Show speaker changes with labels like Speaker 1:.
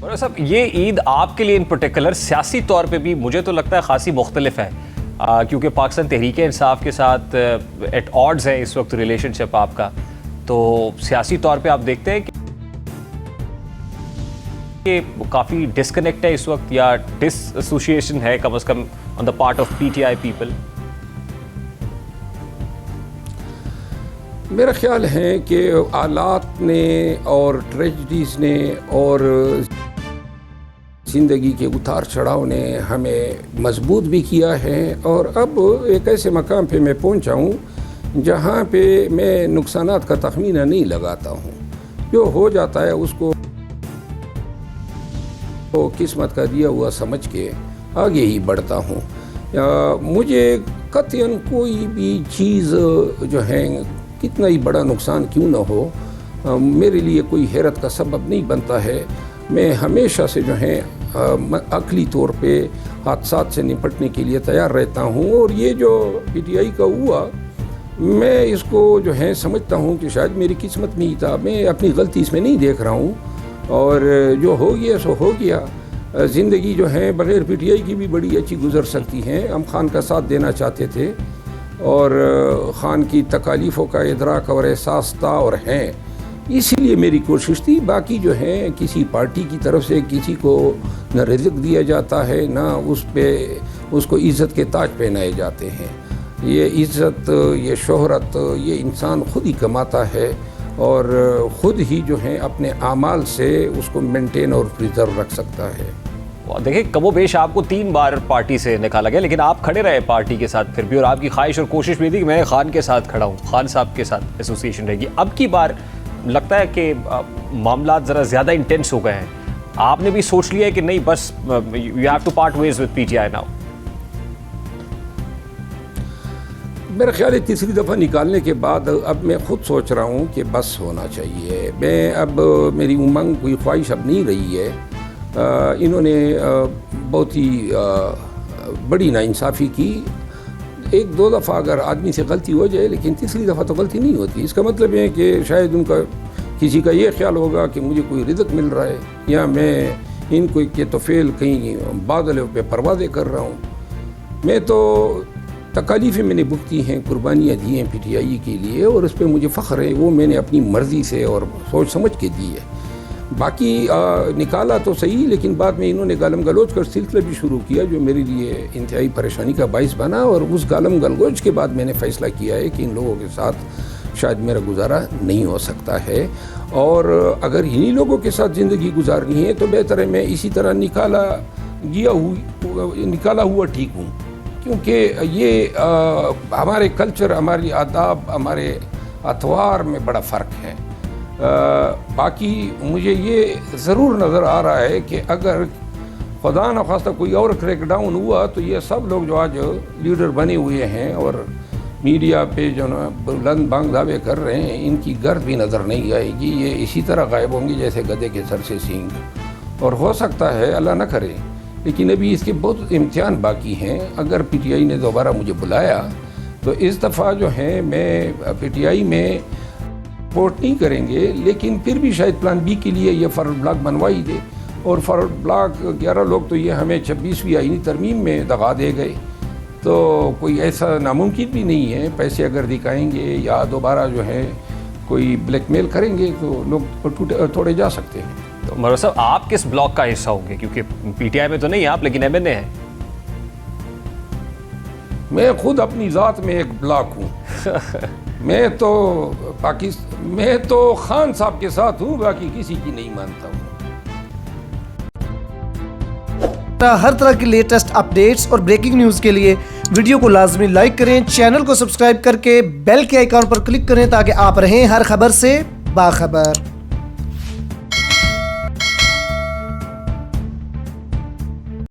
Speaker 1: اور صاحب یہ عید آپ کے لیے ان پرٹیکولر سیاسی طور پہ بھی مجھے تو لگتا ہے خاصی مختلف ہے، کیونکہ پاکستان تحریک انصاف کے ساتھ ایٹ آڈز ہے اس وقت ریلیشن شپ آپ کا، تو سیاسی طور پہ آپ دیکھتے ہیں کہ کافی ڈسکنیکٹ ہے اس وقت یا ڈس ایسوسیشن ہے کم از کم on the part of P T I people?
Speaker 2: میرا خیال ہے کہ آلات نے اور ٹریجڈیز نے اور زندگی کے اتار چڑھاؤ نے ہمیں مضبوط بھی کیا ہے، اور اب ایک ایسے مقام پہ میں پہنچا ہوں جہاں پہ میں نقصانات کا تخمینہ نہیں لگاتا ہوں، جو ہو جاتا ہے اس کو قسمت کا دیا ہوا سمجھ کے آگے ہی بڑھتا ہوں۔ مجھے قطعاً کوئی بھی چیز جو ہے کتنا ہی بڑا نقصان کیوں نہ ہو میرے لیے کوئی حیرت کا سبب نہیں بنتا ہے۔ میں ہمیشہ سے جو ہے عقلی طور پہ حادثات سے نپٹنے کے لیے تیار رہتا ہوں، اور یہ جو پی ٹی آئی کا ہوا میں اس کو جو ہے سمجھتا ہوں کہ شاید میری قسمت میں ہی تھا، میں اپنی غلطی اس میں نہیں دیکھ رہا ہوں، اور جو ہو گیا سو ہو گیا۔ زندگی جو ہے بغیر پی ٹی آئی کی بھی بڑی اچھی گزر سکتی ہے۔ ہم خان کا ساتھ دینا چاہتے تھے اور خان کی تکالیفوں کا ادراک اور احساس تھا اور ہیں، اسی لیے میری کوشش تھی۔ باقی جو ہے کسی پارٹی کی طرف سے کسی کو نہ رزق دیا جاتا ہے، نہ اس کو عزت کے تاج پہنائے جاتے ہیں۔ یہ عزت، یہ شہرت، یہ انسان خود ہی کماتا ہے اور خود ہی جو ہے اپنے اعمال سے اس کو مینٹین اور پریزرو رکھ سکتا ہے۔
Speaker 1: دیکھیں کم و بیش آپ کو 3 بار پارٹی سے نکالا گیا، لیکن آپ کھڑے رہے پارٹی کے ساتھ پھر بھی، اور آپ کی خواہش اور کوشش بھی تھی کہ میں خان کے ساتھ کھڑا ہوں، خان صاحب کے ساتھ ایسوسیشن رہے گی۔ اب کی بار لگتا ہے کہ معاملات ذرا زیادہ انٹینس ہو گئے ہیں، آپ نے بھی سوچ لیا ہے کہ نہیں بس you have to part ways with P T I now?
Speaker 2: میرا خیال ہے تیسری دفعہ نکالنے کے بعد اب میں خود سوچ رہا ہوں کہ بس ہونا چاہیے۔ میں اب میری امنگ کوئی خواہش اب نہیں رہی ہے۔ انہوں نے بہت ہی بڑی ناانصافی کی۔ 1-2 دفعہ اگر آدمی سے غلطی ہو جائے، لیکن تیسری دفعہ تو غلطی نہیں ہوتی۔ اس کا مطلب ہے کہ شاید ان کا کسی کا یہ خیال ہوگا کہ مجھے کوئی رزق مل رہا ہے، یا میں ان کو کے توفیل کہیں بادلوں پہ پروازیں کر رہا ہوں۔ میں تو تکالیفیں میں نے بھگتی ہیں، قربانیاں دی ہیں پی ٹی آئی کے لیے، اور اس پہ مجھے فخر ہے، وہ میں نے اپنی مرضی سے اور سوچ سمجھ کے دی ہے۔ باقی نکالا تو صحیح، لیکن بعد میں انہوں نے گالم گلوچ کا سلسلہ بھی شروع کیا جو میرے لیے انتہائی پریشانی کا باعث بنا، اور اس گالم گلوچ کے بعد میں نے فیصلہ کیا ہے کہ ان لوگوں کے ساتھ شاید میرا گزارا نہیں ہو سکتا ہے، اور اگر انہی لوگوں کے ساتھ زندگی گزارنی ہے تو بہتر ہے میں اسی طرح نکالا ہوا ٹھیک ہوں، کیونکہ یہ ہمارے کلچر، ہماری آداب، ہمارے اطوار میں بڑا فرق ہے۔ باقی مجھے یہ ضرور نظر آ رہا ہے کہ اگر خدا نخواستہ کوئی اور کریک ڈاؤن ہوا تو یہ سب لوگ جو آج لیڈر بنے ہوئے ہیں اور میڈیا پہ جو نا بلند بانگ دعوے کر رہے ہیں، ان کی گرد بھی نظر نہیں آئے گی، یہ اسی طرح غائب ہوں گے جیسے گدھے کے سر سے سینگ۔ اور ہو سکتا ہے اللہ نہ کرے، لیکن ابھی اس کے بہت امتحان باقی ہیں۔ اگر پی ٹی آئی نے دوبارہ مجھے بلایا تو اس دفعہ جو ہے میں پی ٹی آئی میں سپورٹ نہیں کریں گے، لیکن پھر بھی شاید پلان بی کے لیے یہ فارورڈ بلاک بنوا ہی دے، اور فارورڈ بلاک 11 لوگ تو یہ ہمیں 26ویں آئینی ترمیم میں دغا دے گئے، تو کوئی ایسا ناممکن بھی نہیں ہے۔ پیسے اگر دکھائیں گے یا دوبارہ جو ہے کوئی بلیک میل کریں گے تو لوگ توڑے جا سکتے ہیں۔
Speaker 1: تو مروت صاحب آپ کس بلاک کا حصہ ہوں گے؟ کیونکہ پی ٹی آئی میں تو نہیں ہیں آپ، لیکن ایم این اے ہیں۔
Speaker 2: میں خود اپنی ذات میں ایک بلاک ہوں۔ میں تو خان صاحب کے ساتھ ہوں، باقی کسی کی نہیں مانتا ہوں۔
Speaker 3: ہر طرح کی لیٹسٹ اپڈیٹس اور بریکنگ نیوز کے لیے ویڈیو کو لازمی لائک کریں، چینل کو سبسکرائب کر کے بیل کے آئیکن پر کلک کریں تاکہ آپ رہیں ہر خبر سے باخبر۔